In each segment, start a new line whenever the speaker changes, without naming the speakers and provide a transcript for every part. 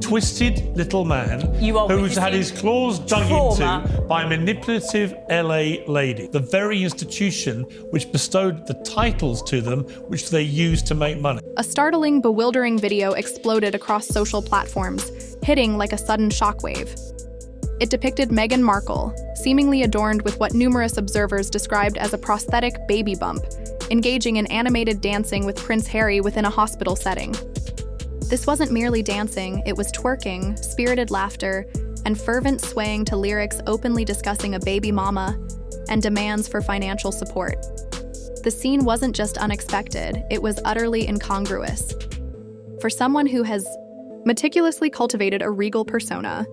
twisted little man who's had his claws dug into by a manipulative LA lady, the very institution which bestowed the titles to them which they used to make money.
A startling, bewildering video exploded across social platforms, hitting like a sudden shockwave. It depicted Meghan Markle, seemingly adorned with what numerous observers described as a prosthetic baby bump, engaging in animated dancing with Prince Harry within a hospital setting. This wasn't merely dancing, it was twerking, spirited laughter, and fervent swaying to lyrics openly discussing a baby mama and demands for financial support. The scene wasn't just unexpected, it was utterly incongruous. For someone who has meticulously cultivated a regal persona,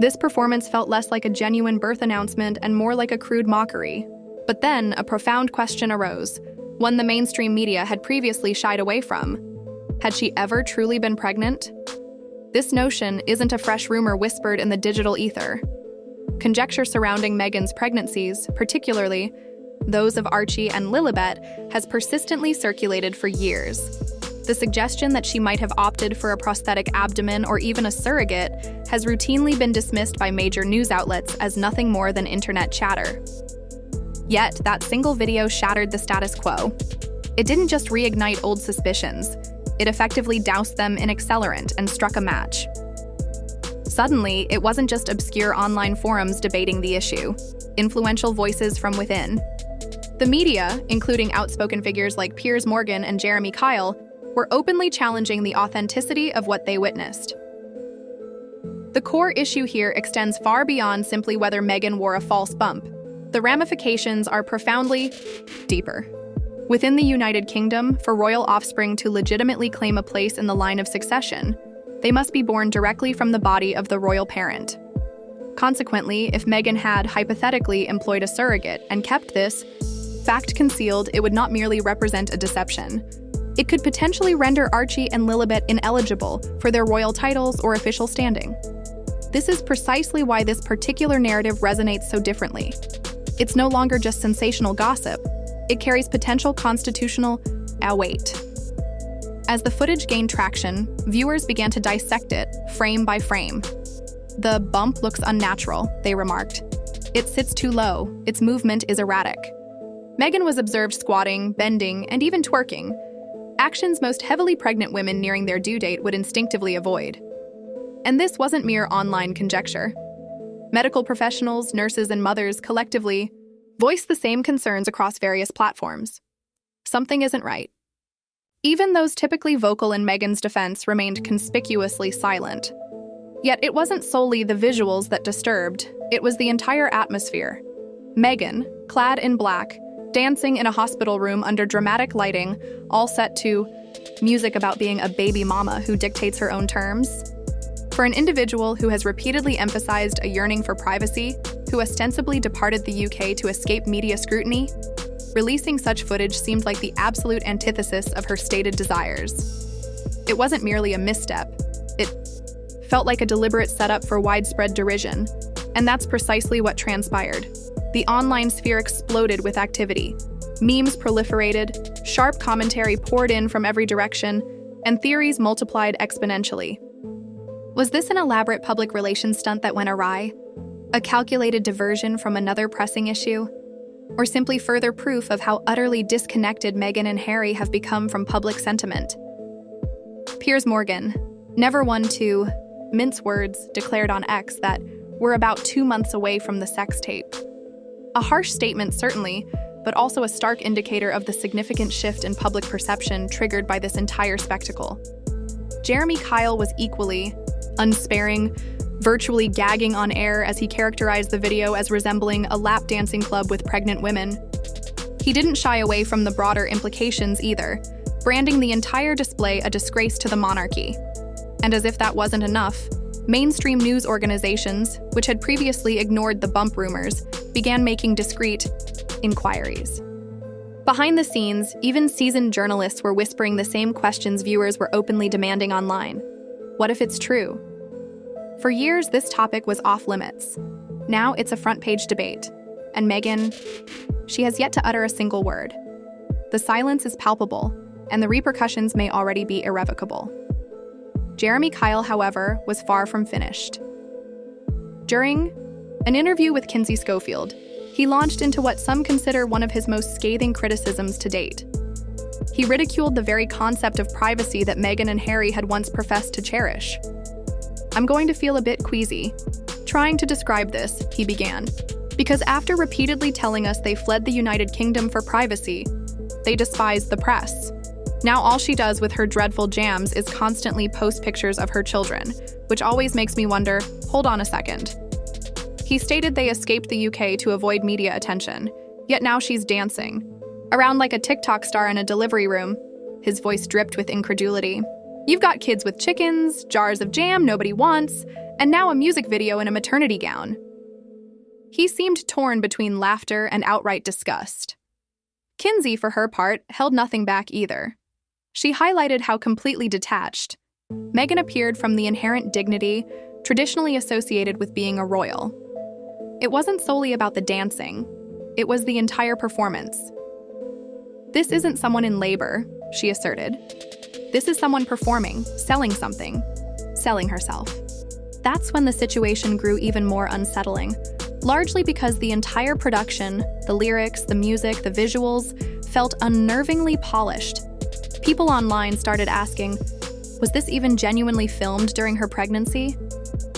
this performance felt less like a genuine birth announcement and more like a crude mockery. But then, a profound question arose, one the mainstream media had previously shied away from. Had she ever truly been pregnant? This notion isn't a fresh rumor whispered in the digital ether. Conjecture surrounding Meghan's pregnancies, particularly those of Archie and Lilibet, has persistently circulated for years. The suggestion that she might have opted for a prosthetic abdomen or even a surrogate has routinely been dismissed by major news outlets as nothing more than internet chatter. Yet, that single video shattered the status quo. It didn't just reignite old suspicions, it effectively doused them in accelerant and struck a match. Suddenly, it wasn't just obscure online forums debating the issue. Influential voices from within. The media, including outspoken figures like Piers and Jeremy Kyle, were openly challenging the authenticity of what they witnessed. The core issue here extends far beyond simply whether Meghan wore a false bump. The ramifications are profoundly deeper. Within the United Kingdom, for royal offspring to legitimately claim a place in the line of succession, they must be born directly from the body of the royal parent. Consequently, if Meghan had hypothetically employed a surrogate and kept this fact concealed, it would not merely represent a deception. It could potentially render Archie and Lilibet ineligible for their royal titles or official standing. This is precisely why this particular narrative resonates so differently. It's no longer just sensational gossip. It carries potential constitutional weight. As the footage gained traction, viewers began to dissect it, frame by frame. The bump looks unnatural, they remarked. It sits too low, its movement is erratic. Meghan was observed squatting, bending, and even twerking, actions most heavily pregnant women nearing their due date would instinctively avoid. And this wasn't mere online conjecture. Medical professionals, nurses, and mothers collectively voiced the same concerns across various platforms. Something isn't right. Even those typically vocal in Meghan's defense remained conspicuously silent. Yet it wasn't solely the visuals that disturbed, it was the entire atmosphere. Meghan, clad in black, dancing in a hospital room under dramatic lighting, all set to music about being a baby mama who dictates her own terms. For an individual who has repeatedly emphasized a yearning for privacy, who ostensibly departed the UK to escape media scrutiny, releasing such footage seemed like the absolute antithesis of her stated desires. It wasn't merely a misstep. It felt like a deliberate setup for widespread derision, and that's precisely what transpired. The online sphere exploded with activity. Memes proliferated, sharp commentary poured in from every direction, and theories multiplied exponentially. Was this an elaborate public relations stunt that went awry? A calculated diversion from another pressing issue? Or simply further proof of how utterly disconnected Meghan and Harry have become from public sentiment? Piers, never one to mince words, declared on X that we're about 2 months away from the sex tape. A harsh statement, certainly, but also a stark indicator of the significant shift in public perception triggered by this entire spectacle. Jeremy Kyle was equally unsparing, virtually gagging on air as he characterized the video as resembling a lap dancing club with pregnant women. He didn't shy away from the broader implications either, branding the entire display a disgrace to the monarchy. And as if that wasn't enough, mainstream news organizations, which had previously ignored the bump rumors, began making discreet inquiries. Behind the scenes, even seasoned journalists were whispering the same questions viewers were openly demanding online. What if it's true? For years, this topic was off-limits. Now it's a front-page debate. And Meghan, she has yet to utter a single word. The silence is palpable, and the repercussions may already be irrevocable. Jeremy Kyle, however, was far from finished. During an interview with Kinsey Schofield, he launched into what some consider one of his most scathing criticisms to date. He ridiculed the very concept of privacy that Meghan and Harry had once professed to cherish. "I'm going to feel a bit queasy trying to describe this," he began, "because after repeatedly telling us they fled the United Kingdom for privacy, they despise the press. Now all she does with her dreadful jams is constantly post pictures of her children, which always makes me wonder, hold on a second." He stated they escaped the UK to avoid media attention, yet now she's dancing around like a TikTok star in a delivery room. His voice dripped with incredulity. "You've got kids with chickens, jars of jam nobody wants, and now a music video in a maternity gown." He seemed torn between laughter and outright disgust. Kinsey, for her part, held nothing back either. She highlighted how completely detached Meghan appeared from the inherent dignity traditionally associated with being a royal. It wasn't solely about the dancing, it was the entire performance. "This isn't someone in labor," she asserted. "This is someone performing, selling something, selling herself." That's when the situation grew even more unsettling, largely because the entire production, the lyrics, the music, the visuals, felt unnervingly polished. People online started asking, was this even genuinely filmed during her pregnancy?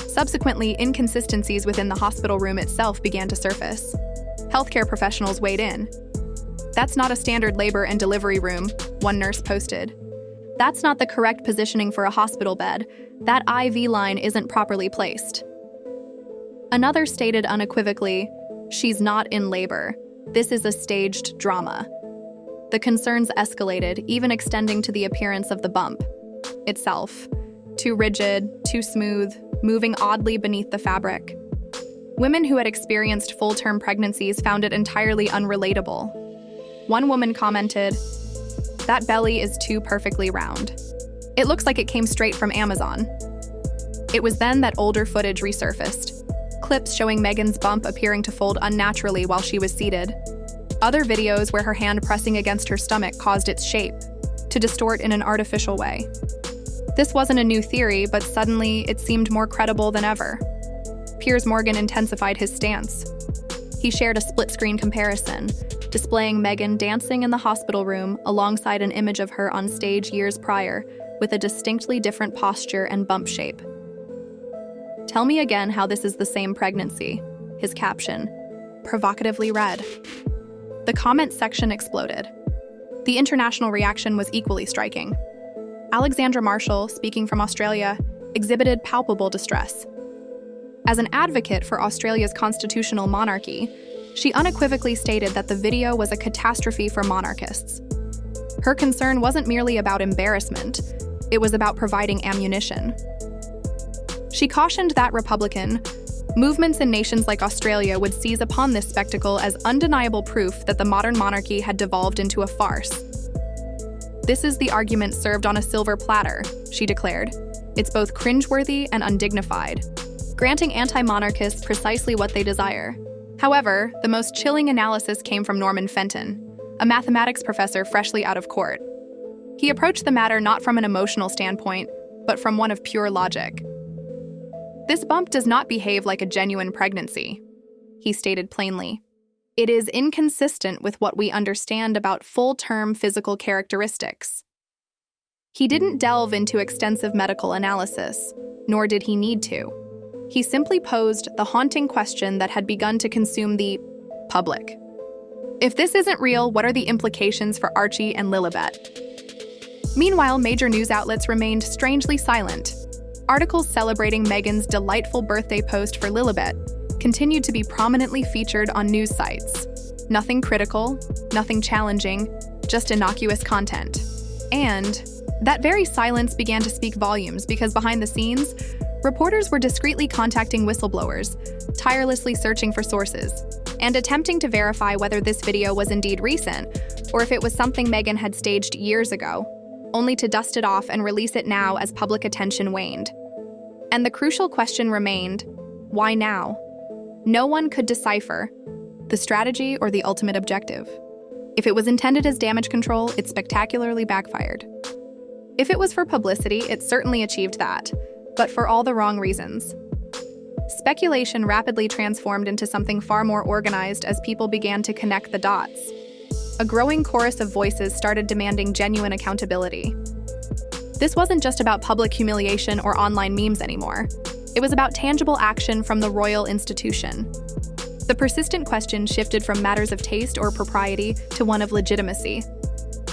Subsequently, inconsistencies within the hospital room itself began to surface. Healthcare professionals weighed in. "That's not a standard labor and delivery room," one nurse posted. "That's not the correct positioning for a hospital bed. That IV line isn't properly placed." Another stated unequivocally, "She's not in labor. This is a staged drama." The concerns escalated, even extending to the appearance of the bump itself. Too rigid, too smooth, moving oddly beneath the fabric. Women who had experienced full-term pregnancies found it entirely unrelatable. One woman commented, "That belly is too perfectly round. It looks like it came straight from Amazon." It was then that older footage resurfaced. Clips showing Meghan's bump appearing to fold unnaturally while she was seated. Other videos where her hand pressing against her stomach caused its shape to distort in an artificial way. This wasn't a new theory, but suddenly it seemed more credible than ever. Piers Morgan intensified his stance. He shared a split-screen comparison, displaying Meghan dancing in the hospital room alongside an image of her on stage years prior, with a distinctly different posture and bump shape. "Tell me again how this is the same pregnancy," his caption provocatively read. The comment section exploded. The international reaction was equally striking. Alexandra Marshall, speaking from Australia, exhibited palpable distress. As an advocate for Australia's constitutional monarchy, she unequivocally stated that the video was a catastrophe for monarchists. Her concern wasn't merely about embarrassment, it was about providing ammunition. She cautioned that movements in nations like Australia would seize upon this spectacle as undeniable proof that the modern monarchy had devolved into a farce. "This is the argument served on a silver platter," she declared. "It's both cringeworthy and undignified, granting anti-monarchists precisely what they desire." However, the most chilling analysis came from Norman Fenton, a mathematics professor freshly out of court. He approached the matter not from an emotional standpoint, but from one of pure logic. "This bump does not behave like a genuine pregnancy," he stated plainly. "It is inconsistent with what we understand about full-term physical characteristics." He didn't delve into extensive medical analysis, nor did he need to. He simply posed the haunting question that had begun to consume the public. If this isn't real, what are the implications for Archie and Lilibet? Meanwhile, major news outlets remained strangely silent. Articles celebrating Meghan's delightful birthday post for Lilibet continued to be prominently featured on news sites. Nothing critical, nothing challenging, just innocuous content. And that very silence began to speak volumes because behind the scenes, reporters were discreetly contacting whistleblowers, tirelessly searching for sources, and attempting to verify whether this video was indeed recent or if it was something Meghan had staged years ago, only to dust it off and release it now as public attention waned. And the crucial question remained, why now? No one could decipher the strategy or the ultimate objective. If it was intended as damage control, it spectacularly backfired. If it was for publicity, it certainly achieved that, but for all the wrong reasons. Speculation rapidly transformed into something far more organized as people began to connect the dots. A growing chorus of voices started demanding genuine accountability. This wasn't just about public humiliation or online memes anymore. It was about tangible action from the royal institution. The persistent question shifted from matters of taste or propriety to one of legitimacy.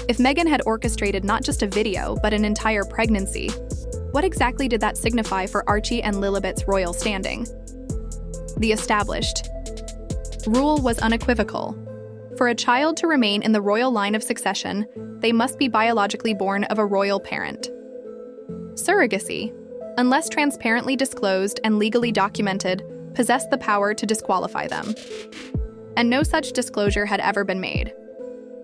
If Meghan had orchestrated not just a video, but an entire pregnancy, what exactly did that signify for Archie and Lilibet's royal standing? The established rule was unequivocal. For a child to remain in the royal line of succession, they must be biologically born of a royal parent. Surrogacy, unless transparently disclosed and legally documented, possessed the power to disqualify them. And no such disclosure had ever been made.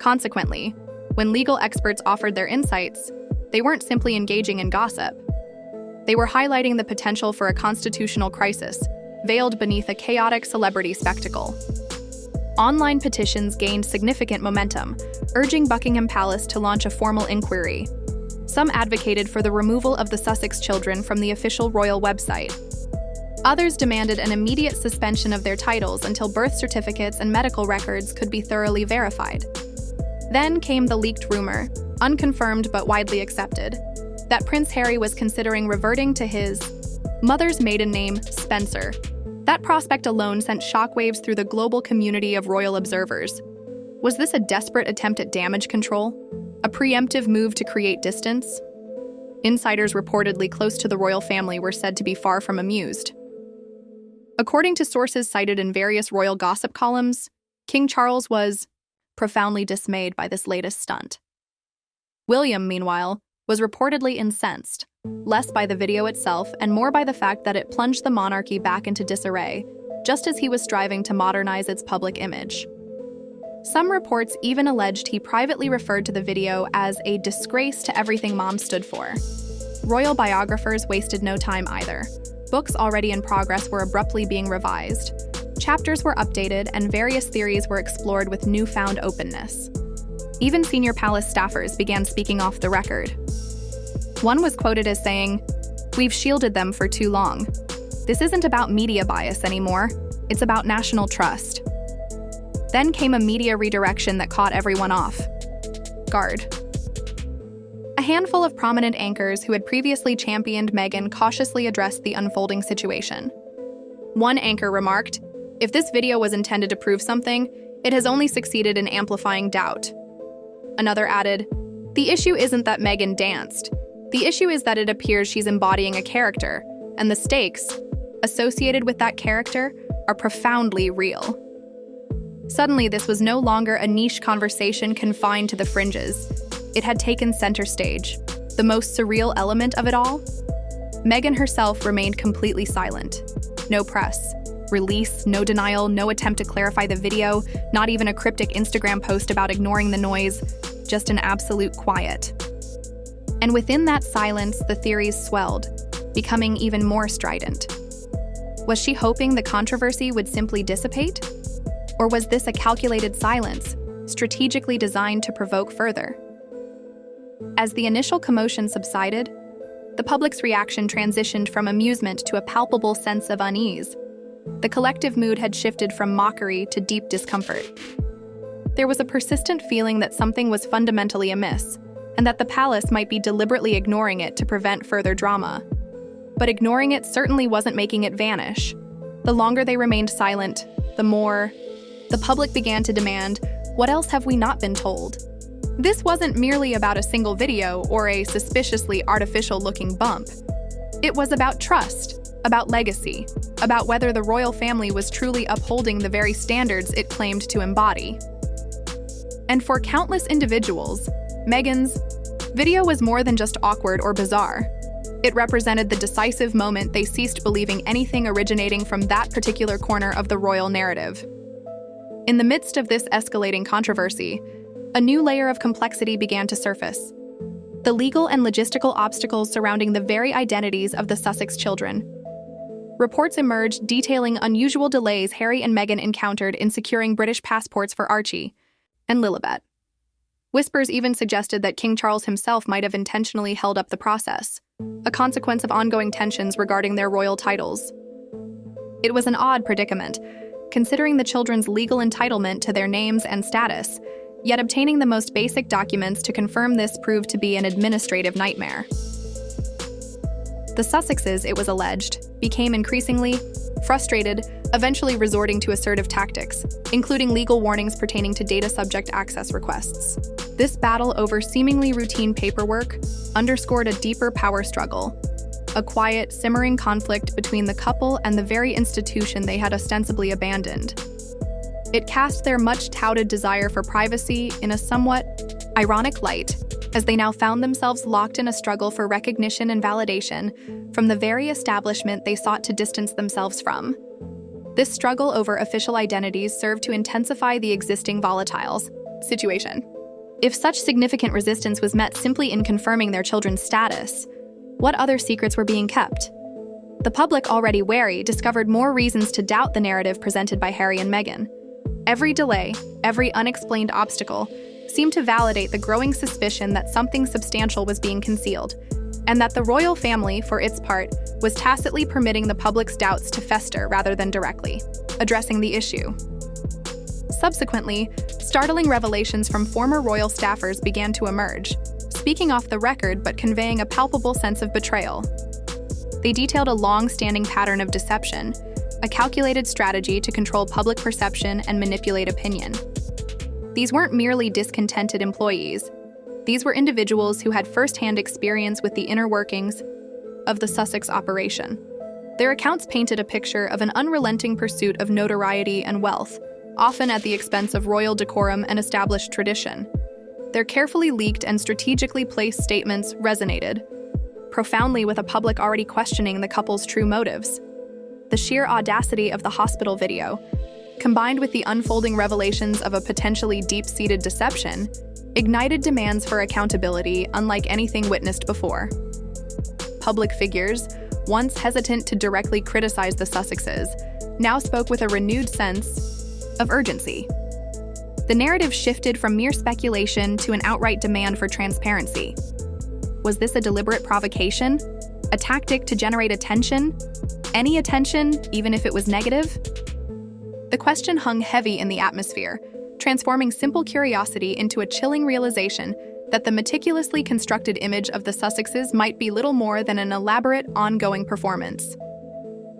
Consequently, when legal experts offered their insights, they weren't simply engaging in gossip. They were highlighting the potential for a constitutional crisis, veiled beneath a chaotic celebrity spectacle. Online petitions gained significant momentum, urging Buckingham Palace to launch a formal inquiry. Some advocated for the removal of the Sussex children from the official royal website. Others demanded an immediate suspension of their titles until birth certificates and medical records could be thoroughly verified. Then came the leaked rumor, unconfirmed but widely accepted, that Prince Harry was considering reverting to his mother's maiden name, Spencer. That prospect alone sent shockwaves through the global community of royal observers. Was this a desperate attempt at damage control? A preemptive move to create distance? Insiders reportedly close to the royal family were said to be far from amused. According to sources cited in various royal gossip columns, King Charles was profoundly dismayed by this latest stunt. William, meanwhile, was reportedly incensed, less by the video itself and more by the fact that it plunged the monarchy back into disarray, just as he was striving to modernize its public image. Some reports even alleged he privately referred to the video as a disgrace to everything Mom stood for. Royal biographers wasted no time either. Books already in progress were abruptly being revised. Chapters were updated and various theories were explored with newfound openness. Even senior palace staffers began speaking off the record. One was quoted as saying, "We've shielded them for too long. This isn't about media bias anymore. It's about national trust." Then came a media redirection that caught everyone off guard. A handful of prominent anchors who had previously championed Meghan cautiously addressed the unfolding situation. One anchor remarked, "If this video was intended to prove something, it has only succeeded in amplifying doubt." Another added, "The issue isn't that Meghan danced. The issue is that it appears she's embodying a character, and the stakes associated with that character are profoundly real." Suddenly, this was no longer a niche conversation confined to the fringes. It had taken center stage, the most surreal element of it all. Meghan herself remained completely silent. No press, release, no denial, no attempt to clarify the video, not even a cryptic Instagram post about ignoring the noise, just an absolute quiet. And within that silence, the theories swelled, becoming even more strident. Was she hoping the controversy would simply dissipate? Or was this a calculated silence, strategically designed to provoke further? As the initial commotion subsided, the public's reaction transitioned from amusement to a palpable sense of unease. The collective mood had shifted from mockery to deep discomfort. There was a persistent feeling that something was fundamentally amiss, and that the palace might be deliberately ignoring it to prevent further drama. But ignoring it certainly wasn't making it vanish. The longer they remained silent, the more the public began to demand, "What else have we not been told?" This wasn't merely about a single video or a suspiciously artificial-looking bump. It was about trust, about legacy, about whether the royal family was truly upholding the very standards it claimed to embody. And for countless individuals, Meghan's video was more than just awkward or bizarre. It represented the decisive moment they ceased believing anything originating from that particular corner of the royal narrative. In the midst of this escalating controversy, a new layer of complexity began to surface. The legal and logistical obstacles surrounding the very identities of the Sussex children. Reports emerged detailing unusual delays Harry and Meghan encountered in securing British passports for Archie and Lilibet. Whispers even suggested that King Charles himself might have intentionally held up the process, a consequence of ongoing tensions regarding their royal titles. It was an odd predicament, considering the children's legal entitlement to their names and status, yet obtaining the most basic documents to confirm this proved to be an administrative nightmare. The Sussexes, it was alleged, became increasingly frustrated, eventually resorting to assertive tactics, including legal warnings pertaining to data subject access requests. This battle over seemingly routine paperwork underscored a deeper power struggle, a quiet, simmering conflict between the couple and the very institution they had ostensibly abandoned. It cast their much-touted desire for privacy in a somewhat ironic light, as they now found themselves locked in a struggle for recognition and validation from the very establishment they sought to distance themselves from. This struggle over official identities served to intensify the existing volatile situation. If such significant resistance was met simply in confirming their children's status, what other secrets were being kept? The public, already wary, discovered more reasons to doubt the narrative presented by Harry and Meghan. Every delay, every unexplained obstacle, seemed to validate the growing suspicion that something substantial was being concealed, and that the royal family, for its part, was tacitly permitting the public's doubts to fester rather than directly addressing the issue. Subsequently, startling revelations from former royal staffers began to emerge, speaking off the record but conveying a palpable sense of betrayal. They detailed a long-standing pattern of deception, a calculated strategy to control public perception and manipulate opinion. These weren't merely discontented employees. These were individuals who had first-hand experience with the inner workings of the Sussex operation. Their accounts painted a picture of an unrelenting pursuit of notoriety and wealth, often at the expense of royal decorum and established tradition. Their carefully leaked and strategically placed statements resonated profoundly with a public already questioning the couple's true motives. The sheer audacity of the hospital video, combined with the unfolding revelations of a potentially deep-seated deception, ignited demands for accountability unlike anything witnessed before. Public figures, once hesitant to directly criticize the Sussexes, now spoke with a renewed sense of urgency. The narrative shifted from mere speculation to an outright demand for transparency. Was this a deliberate provocation? A tactic to generate attention? Any attention, even if it was negative? The question hung heavy in the atmosphere, transforming simple curiosity into a chilling realization that the meticulously constructed image of the Sussexes might be little more than an elaborate, ongoing performance.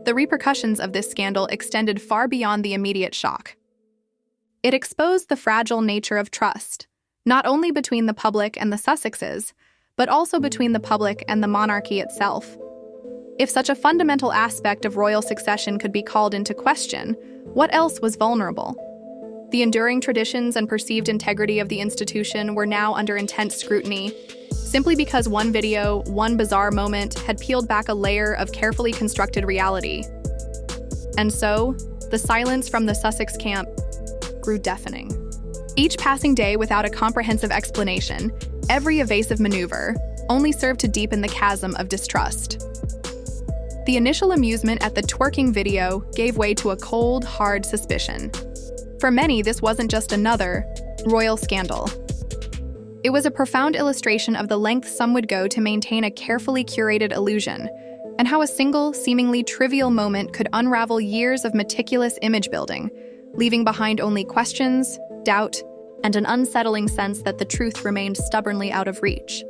The repercussions of this scandal extended far beyond the immediate shock. It exposed the fragile nature of trust, not only between the public and the Sussexes, but also between the public and the monarchy itself. If such a fundamental aspect of royal succession could be called into question, what else was vulnerable? The enduring traditions and perceived integrity of the institution were now under intense scrutiny, simply because one video, one bizarre moment, had peeled back a layer of carefully constructed reality. And so, the silence from the Sussex camp grew deafening. Each passing day without a comprehensive explanation, every evasive maneuver, only served to deepen the chasm of distrust. The initial amusement at the twerking video gave way to a cold, hard suspicion. For many, this wasn't just another royal scandal. It was a profound illustration of the lengths some would go to maintain a carefully curated illusion, and how a single, seemingly trivial moment could unravel years of meticulous image building, leaving behind only questions, doubt, and an unsettling sense that the truth remained stubbornly out of reach.